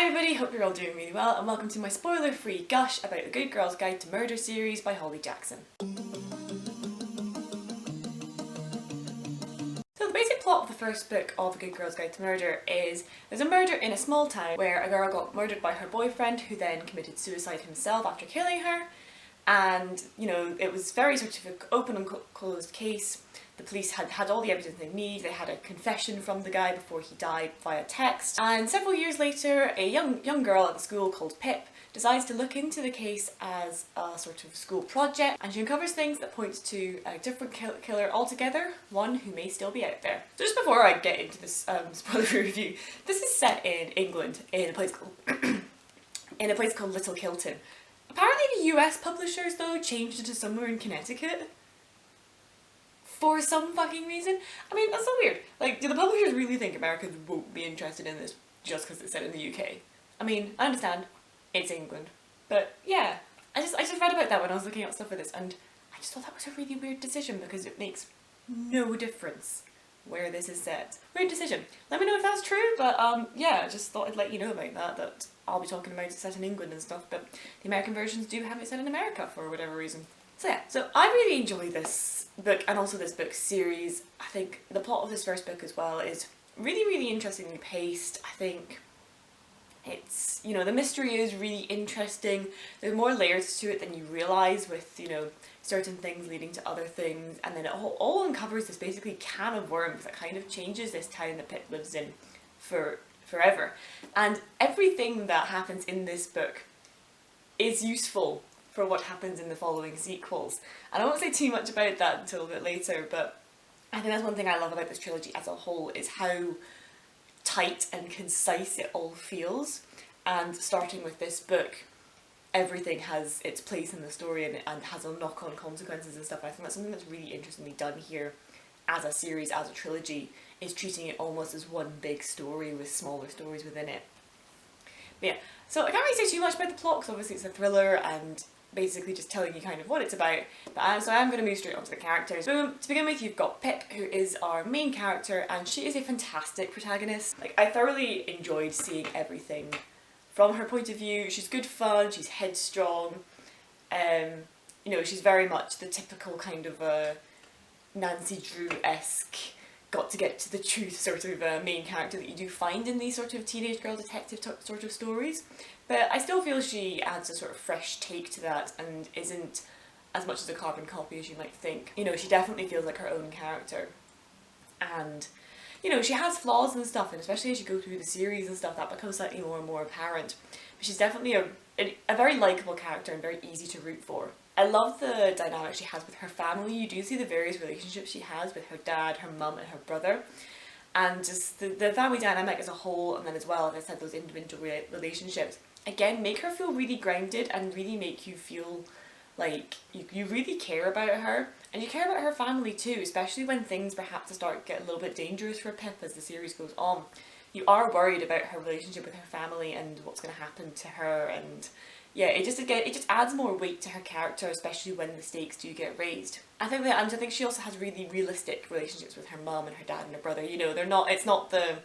everybody, hope you're all doing really well and welcome to my spoiler-free gush about the Good Girl's Guide to Murder series by Holly Jackson. So the basic plot of the first book of The Good Girl's Guide to Murder is there's a murder in a small town where a girl got murdered by her boyfriend who then committed suicide himself after killing her, and it was very sort of an open and closed case. The police had all the evidence they need. They had a confession from the guy before he died via text. And several years later, a young girl at the school called Pip decides to look into the case as a sort of school project, and she uncovers things that point to a different killer altogether, one who may still be out there. So just before I get into this spoiler review, this is set in England in a place called Little Kilton. Apparently the US publishers though changed it to somewhere in Connecticut. For some fucking reason. I mean, that's so weird. Like, do the publishers really think Americans won't be interested in this just because it's set in the UK? I mean, I understand, it's England. But yeah, I just read about that when I was looking up stuff for this, and I just thought that was a really weird decision because it makes no difference where this is set. Weird decision. Let me know if that's true, but yeah, I just thought I'd let you know about that I'll be talking about it set in England and stuff, but the American versions do have it set in America for whatever reason. So yeah, so I really enjoy this book and also this book series. I think the plot of this first book as well is really interestingly paced. I think it's, the mystery is really interesting. There's more layers to it than you realise with, certain things leading to other things, and then it all uncovers this basically can of worms that kind of changes this town that Pip lives in forever. And everything that happens in this book is useful for what happens in the following sequels. And I won't say too much about that until a bit later, but I think that's one thing I love about this trilogy as a whole, is how tight and concise it all feels. And starting with this book, everything has its place in the story and has a knock-on consequences and stuff. I think that's something that's really interestingly done here as a series, as a trilogy, is treating it almost as one big story with smaller stories within it. But yeah, so I can't really say too much about the plot because obviously it's a thriller and basically just telling you kind of what it's about, but so I'm going to move straight onto the characters. So to begin with, you've got Pip, who is our main character, and she is a fantastic protagonist. Like, I thoroughly enjoyed seeing everything from her point of view. She's good fun, she's headstrong, she's very much the typical kind of Nancy Drew-esque got to get to the truth sort of main character that you do find in these sort of teenage girl detective sort of stories. But I still feel she adds a sort of fresh take to that and isn't as much as a carbon copy as you might think. She definitely feels like her own character. And, she has flaws and stuff, and especially as you go through the series and stuff, that becomes slightly more and more apparent. But she's definitely a very likeable character and very easy to root for. I love the dynamic she has with her family. You do see the various relationships she has with her dad, her mum and her brother. And just the family dynamic as a whole, and then as well, as I said, those individual relationships, again, make her feel really grounded and really make you feel like you really care about her. And you care about her family too, especially when things perhaps start to get a little bit dangerous for Pip as the series goes on. You are worried about her relationship with her family and what's going to happen to her, and yeah, it just adds more weight to her character, especially when the stakes do get raised. I think she also has really realistic relationships with her mum and her dad and her brother. It's not the,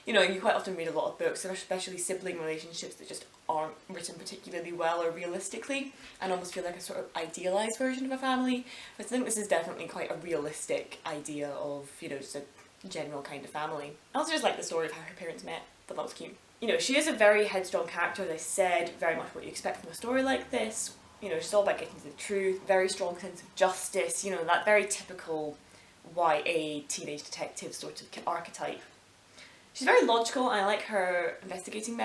you quite often read a lot of books, especially sibling relationships, that just aren't written particularly well or realistically and almost feel like a sort of idealised version of a family. But I think this is definitely quite a realistic idea of, just a general kind of family. I also just like the story of how her parents met. Thought that was cute. She is a very headstrong character, as I said, very much what you expect from a story like this. She's all about getting to the truth, very strong sense of justice, that very typical YA teenage detective sort of archetype. She's very logical, and I like her investigating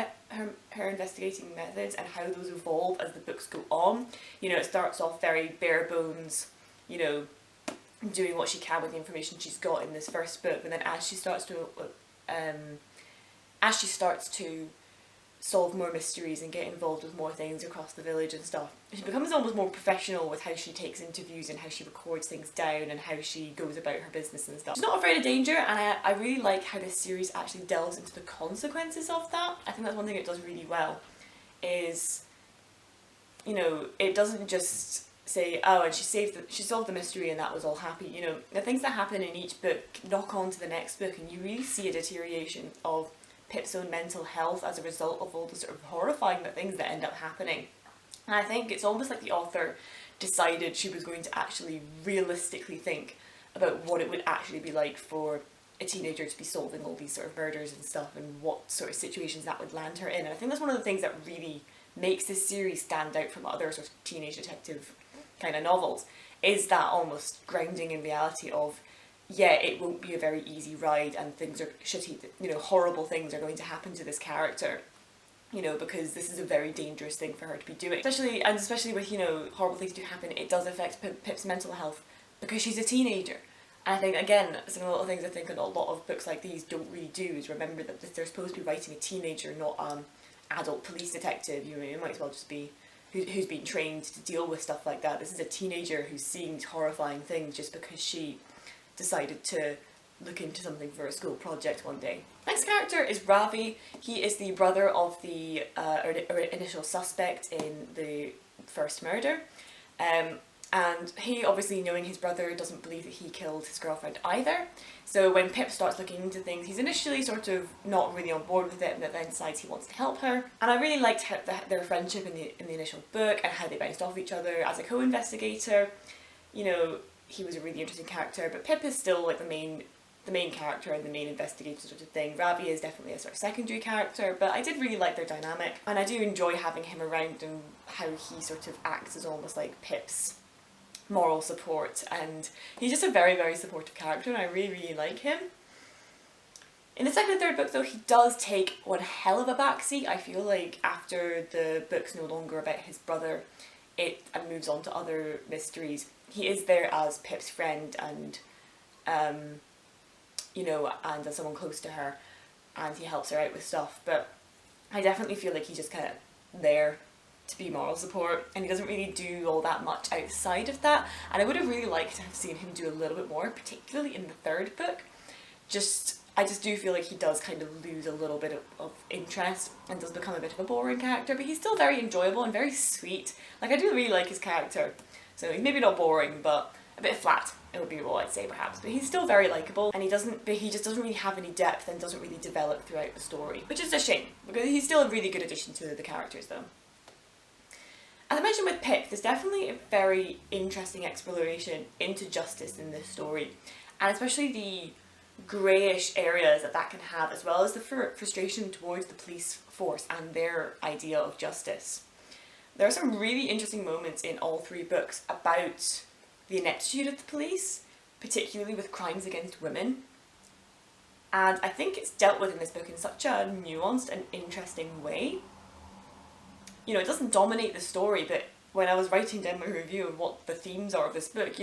investigating methods and how those evolve as the books go on. It starts off very bare bones, doing what she can with the information she's got in this first book, and then as she starts to solve more mysteries and get involved with more things across the village and stuff, she becomes almost more professional with how she takes interviews and how she records things down and how she goes about her business and stuff. She's not afraid of danger, and I really like how this series actually delves into the consequences of that. I think that's one thing it does really well, is, it doesn't just say, oh, and she solved the mystery and that was all happy. The things that happen in each book knock on to the next book, and you really see a deterioration of Pip's own mental health as a result of all the sort of horrifying things that end up happening. And I think it's almost like the author decided she was going to actually realistically think about what it would actually be like for a teenager to be solving all these sort of murders and stuff, and what sort of situations that would land her in. And I think that's one of the things that really makes this series stand out from other sort of teenage detective kind of novels, is that almost grounding in reality of, yeah, it won't be a very easy ride, and things are shitty, horrible things are going to happen to this character, because this is a very dangerous thing for her to be doing. Especially with, horrible things do happen, it does affect Pip's mental health because she's a teenager. And I think, again, some of the little things I think a lot of books like these don't really do is remember that they're supposed to be writing a teenager, not an adult police detective. It might as well just be who's been trained to deal with stuff like that. This is a teenager who's seeing these horrifying things just because she decided to look into something for a school project one day. Next character is Ravi. He is the brother of the initial suspect in the first murder. And he, obviously knowing his brother, doesn't believe that he killed his girlfriend either. So when Pip starts looking into things, he's initially sort of not really on board with it, and then decides he wants to help her. And I really liked their friendship in the initial book, and how they bounced off each other as a co-investigator. He was a really interesting character, but Pip is still like the main character and the main investigator sort of thing. Ravi is definitely a sort of secondary character, but I did really like their dynamic, and I do enjoy having him around and how he sort of acts as almost like Pip's moral support, and he's just a very, very supportive character, and I really, really like him. In the second and third book though, he does take one hell of a backseat. I feel like after the book's no longer about his brother, and moves on to other mysteries, he is there as Pip's friend and and as someone close to her, and he helps her out with stuff, but I definitely feel like he's just kind of there to be moral support, and he doesn't really do all that much outside of that, and I would have really liked to have seen him do a little bit more, particularly in the third book. I just do feel like he does kind of lose a little bit of interest and does become a bit of a boring character, but he's still very enjoyable and very sweet. Like, I do really like his character, so he's maybe not boring, but a bit flat, it would be what I'd say perhaps, but he's still very likeable, and he just doesn't really have any depth and doesn't really develop throughout the story, which is a shame, because he's still a really good addition to the characters though. As I mentioned with Pip, there's definitely a very interesting exploration into justice in this story, and especially the greyish areas that can have, as well as the frustration towards the police force and their idea of justice. There are some really interesting moments in all three books about the ineptitude of the police, particularly with crimes against women, and I think it's dealt with in this book in such a nuanced and interesting way. It doesn't dominate the story, but when I was writing down my review of what the themes are of this book,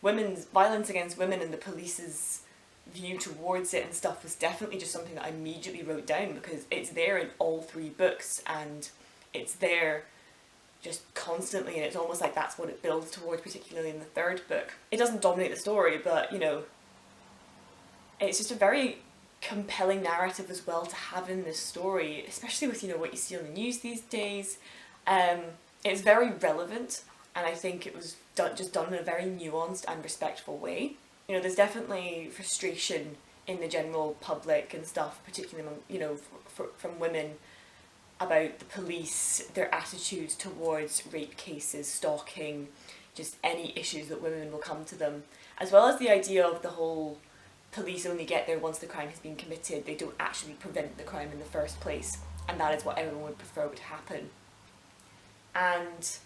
women's violence against women and the police's view towards it and stuff was definitely just something that I immediately wrote down, because it's there in all three books, and it's there just constantly, and it's almost like that's what it builds towards, particularly in the third book. It doesn't dominate the story, but, it's just a very compelling narrative as well to have in this story, especially with what you see on the news these days. It's very relevant, and I think it was done in a very nuanced and respectful way. There's definitely frustration in the general public and stuff, particularly among, from women, about the police, their attitudes towards rape cases, stalking, just any issues that women will come to them, as well as the idea of the whole police only get there once the crime has been committed. They don't actually prevent the crime in the first place, and that is what everyone would prefer would happen. And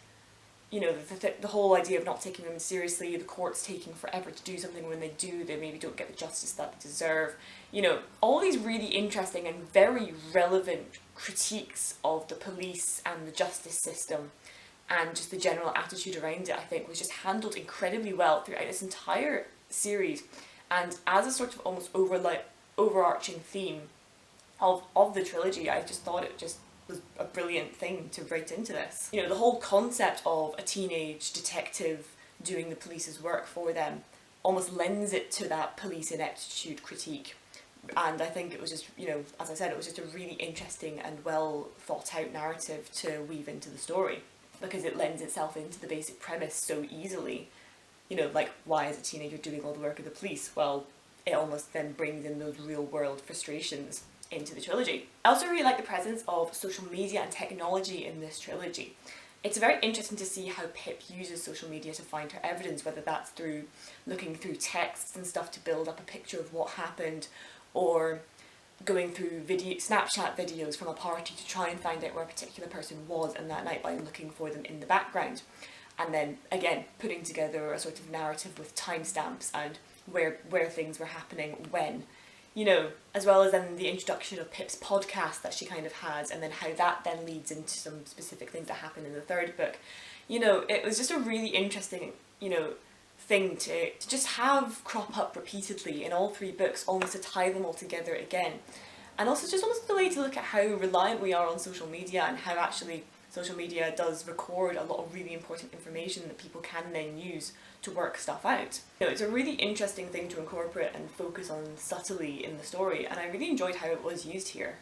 the whole idea of not taking women seriously, the courts taking forever to do something, when they do, they maybe don't get the justice that they deserve. All these really interesting and very relevant critiques of the police and the justice system, and just the general attitude around it, I think was just handled incredibly well throughout this entire series. And as a sort of almost overarching theme of the trilogy, I just thought it just was a brilliant thing to write into this. The whole concept of a teenage detective doing the police's work for them almost lends it to that police ineptitude critique. And I think it was just, as I said, it was just a really interesting and well thought out narrative to weave into the story, because it lends itself into the basic premise so easily. Like, why is a teenager doing all the work of the police? Well, it almost then brings in those real world frustrations into the trilogy. I also really like the presence of social media and technology in this trilogy. It's very interesting to see how Pip uses social media to find her evidence, whether that's through looking through texts and stuff to build up a picture of what happened, or going through Snapchat videos from a party to try and find out where a particular person was in that night by looking for them in the background. And then, again, putting together a sort of narrative with timestamps and where things were happening when. You know, as well as then the introduction of Pip's podcast that she kind of has, and then how that then leads into some specific things that happen in the third book. You know, it was just a really interesting, you know, thing to just have crop up repeatedly in all three books, almost to tie them all together again. And also just almost the way to look at how reliant we are on social media, and how actually social media does record a lot of really important information that people can then use to work stuff out. You know, it's a really interesting thing to incorporate and focus on subtly in the story, and I really enjoyed how it was used here.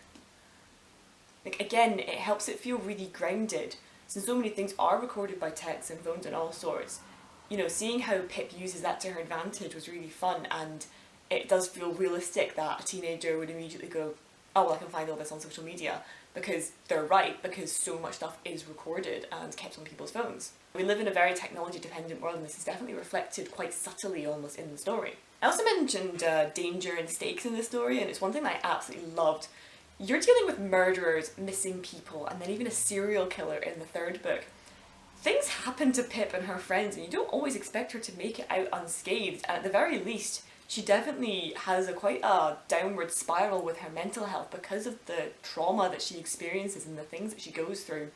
Like, again, it helps it feel really grounded, since so many things are recorded by texts and phones and all sorts. You know, seeing how Pip uses that to her advantage was really fun, and it does feel realistic that a teenager would immediately go, oh, well, I can find all this on social media, because they're right, because so much stuff is recorded and kept on people's phones. We live in a very technology dependent world, and this is definitely reflected quite subtly almost in the story. I also mentioned danger and stakes in the story, and it's one thing that I absolutely loved. You're dealing with murderers, missing people, and then even a serial killer in the third book. Things happen to Pip and her friends, and you don't always expect her to make it out unscathed, and at the very least, she definitely has quite a downward spiral with her mental health because of the trauma that she experiences and the things that she goes through.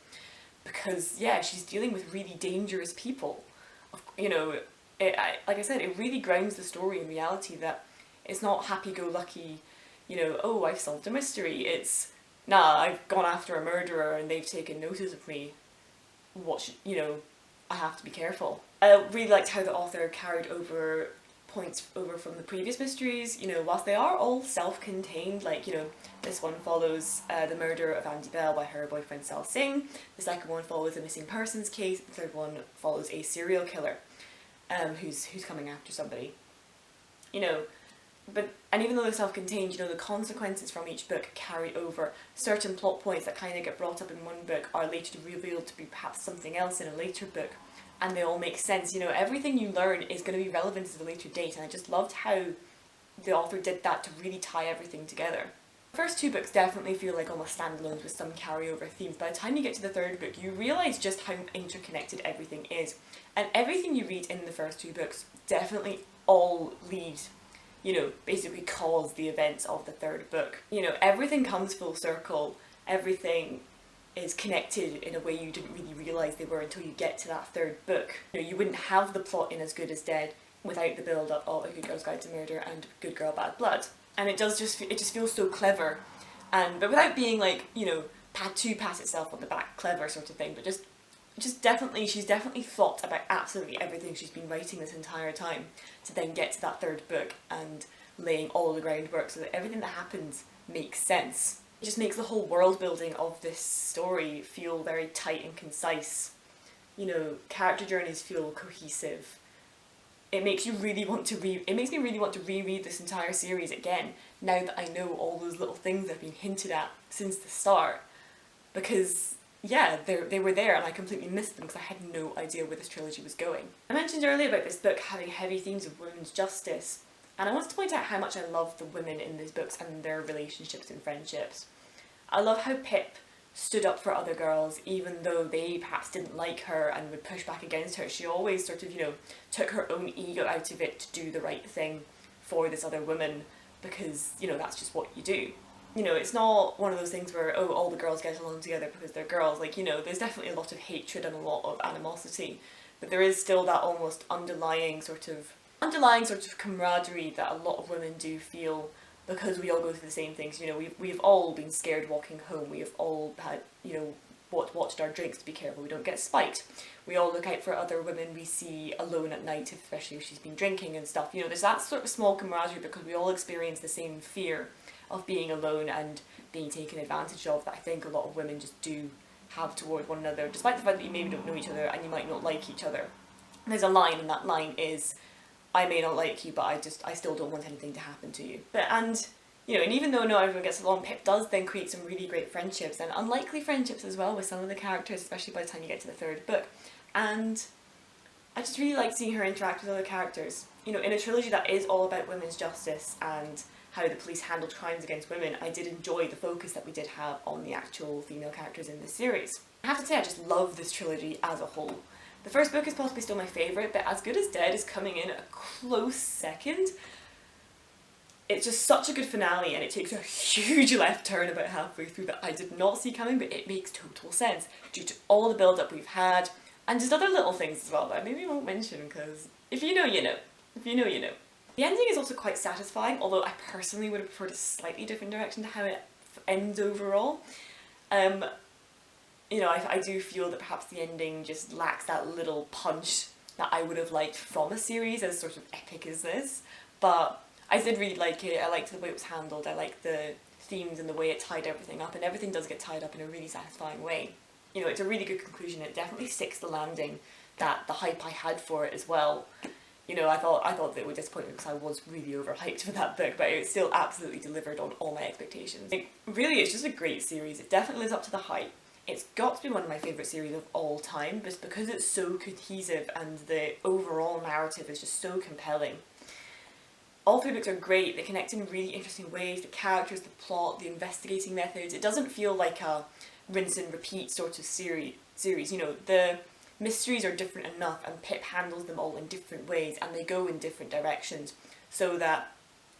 Because, yeah, she's dealing with really dangerous people. You know, like I said, it really grounds the story in reality that it's not happy-go-lucky, you know, oh, I've solved a mystery. It's, nah, I've gone after a murderer and they've taken notice of me. You know, I have to be careful. I really liked how the author carried over points over from the previous mysteries. You know, whilst they are all self-contained, like, you know, this one follows the murder of Andy Bell by her boyfriend Sal Singh, the second one follows a missing persons case, the third one follows a serial killer who's coming after somebody. You know, and even though they're self-contained, you know, the consequences from each book carry over. Certain plot points that kind of get brought up in one book are later revealed to be perhaps something else in a later book, and they all make sense. You know, everything you learn is going to be relevant at a later date, and I just loved how the author did that to really tie everything together. The first two books definitely feel like almost standalones with some carryover themes. By the time you get to the third book, you realise just how interconnected everything is, and everything you read in the first two books definitely all lead, you know, basically cause the events of the third book. You know, everything comes full circle, everything is connected in a way you didn't really realise they were until you get to that third book. You know, you wouldn't have the plot in As Good as Dead without the build-up of A Good Girl's Guide to Murder and Good Girl Bad Blood. And it just feels so clever, but without being like, you know, pat itself on the back, clever sort of thing, but she's definitely thought about absolutely everything she's been writing this entire time to then get to that third book and laying all the groundwork so that everything that happens makes sense. It just makes the whole world building of this story feel very tight and concise. You know, character journeys feel cohesive. It makes me really want to reread this entire series again, now that I know all those little things that have been hinted at since the start. Because, yeah, they were there and I completely missed them because I had no idea where this trilogy was going. I mentioned earlier about this book having heavy themes of women's justice, and I wanted to point out how much I love the women in these books and their relationships and friendships. I love how Pip stood up for other girls, even though they perhaps didn't like her and would push back against her. She always sort of, you know, took her own ego out of it to do the right thing for this other woman, because, you know, that's just what you do. You know, it's not one of those things where, oh, all the girls get along together because they're girls. Like, you know, there's definitely a lot of hatred and a lot of animosity, but there is still that almost underlying sort of camaraderie that a lot of women do feel, because we all go through the same things. You know, we've all been scared walking home. We have all had, you know, watched our drinks to be careful we don't get spiked. We all look out for other women we see alone at night, especially if she's been drinking and stuff. You know, there's that sort of small camaraderie because we all experience the same fear of being alone and being taken advantage of that I think a lot of women just do have toward one another, despite the fact that you maybe don't know each other and you might not like each other. There's a line, and that line is, I may not like you, but I still don't want anything to happen to you. And You know, and even though not everyone gets along, Pip does then create some really great friendships, and unlikely friendships as well with some of the characters, especially by the time you get to the third book. And I just really like seeing her interact with other characters. You know, in a trilogy that is all about women's justice and how the police handled crimes against women, I did enjoy the focus that we did have on the actual female characters in this series. I have to say I just love this trilogy as a whole. The first book is possibly still my favourite, but As Good as Dead is coming in a close second. It's just such a good finale, and it takes a huge left turn about halfway through that I did not see coming, but it makes total sense due to all the build-up we've had, and just other little things as well that I maybe won't mention, because if you know, you know. If you know, you know. The ending is also quite satisfying, although I personally would have preferred a slightly different direction to how it ends overall. You know, I do feel that perhaps the ending just lacks that little punch that I would have liked from a series as sort of epic as this, but I did really like it. I liked the way it was handled, I liked the themes and the way it tied everything up, and everything does get tied up in a really satisfying way. You know, it's a really good conclusion. It definitely sticks the landing that the hype I had for it as well. You know, I thought that it would disappoint me because I was really overhyped for that book, but it still absolutely delivered on all my expectations. Like, really, it's just a great series. It definitely lives up to the hype. It's got to be one of my favourite series of all time, just because it's so cohesive and the overall narrative is just so compelling. All three books are great. They connect in really interesting ways. The characters, the plot, the investigating methods. It doesn't feel like a rinse and repeat sort of series. You know, the mysteries are different enough, and Pip handles them all in different ways, and they go in different directions, so that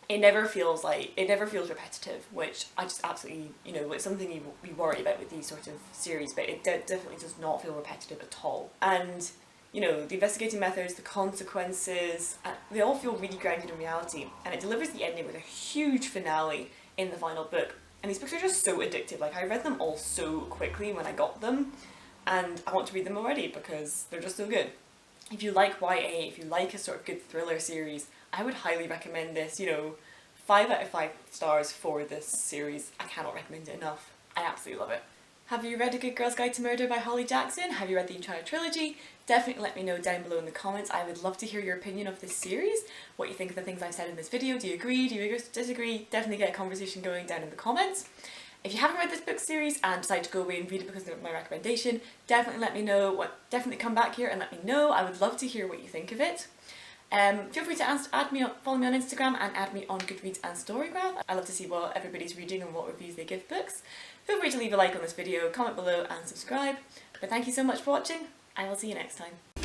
it never feels repetitive, which I just absolutely, you know, it's something we worry about with these sort of series, but it definitely does not feel repetitive at all. And you know, the investigating methods, the consequences, they all feel really grounded in reality, and it delivers the ending with a huge finale in the final book. And these books are just so addictive. Like, I read them all so quickly when I got them, and I want to read them already because they're just so good. If you like YA, if you like a sort of good thriller series, I would highly recommend this. You know, 5 out of 5 stars for this series. I cannot recommend it enough. I absolutely love it. Have you read A Good Girl's Guide to Murder by Holly Jackson? Have you read the entire trilogy? Definitely let me know down below in the comments. I would love to hear your opinion of this series, what you think of the things I've said in this video. Do you agree? Do you disagree? Definitely get a conversation going down in the comments. If you haven't read this book series and decide to go away and read it because of my recommendation, definitely let me know. Definitely come back here and let me know. I would love to hear what you think of it. Feel free to follow me on Instagram and add me on Goodreads and Storygraph. I love to see what everybody's reading and what reviews they give books. Feel free to leave a like on this video, comment below and subscribe. But thank you so much for watching. I will see you next time.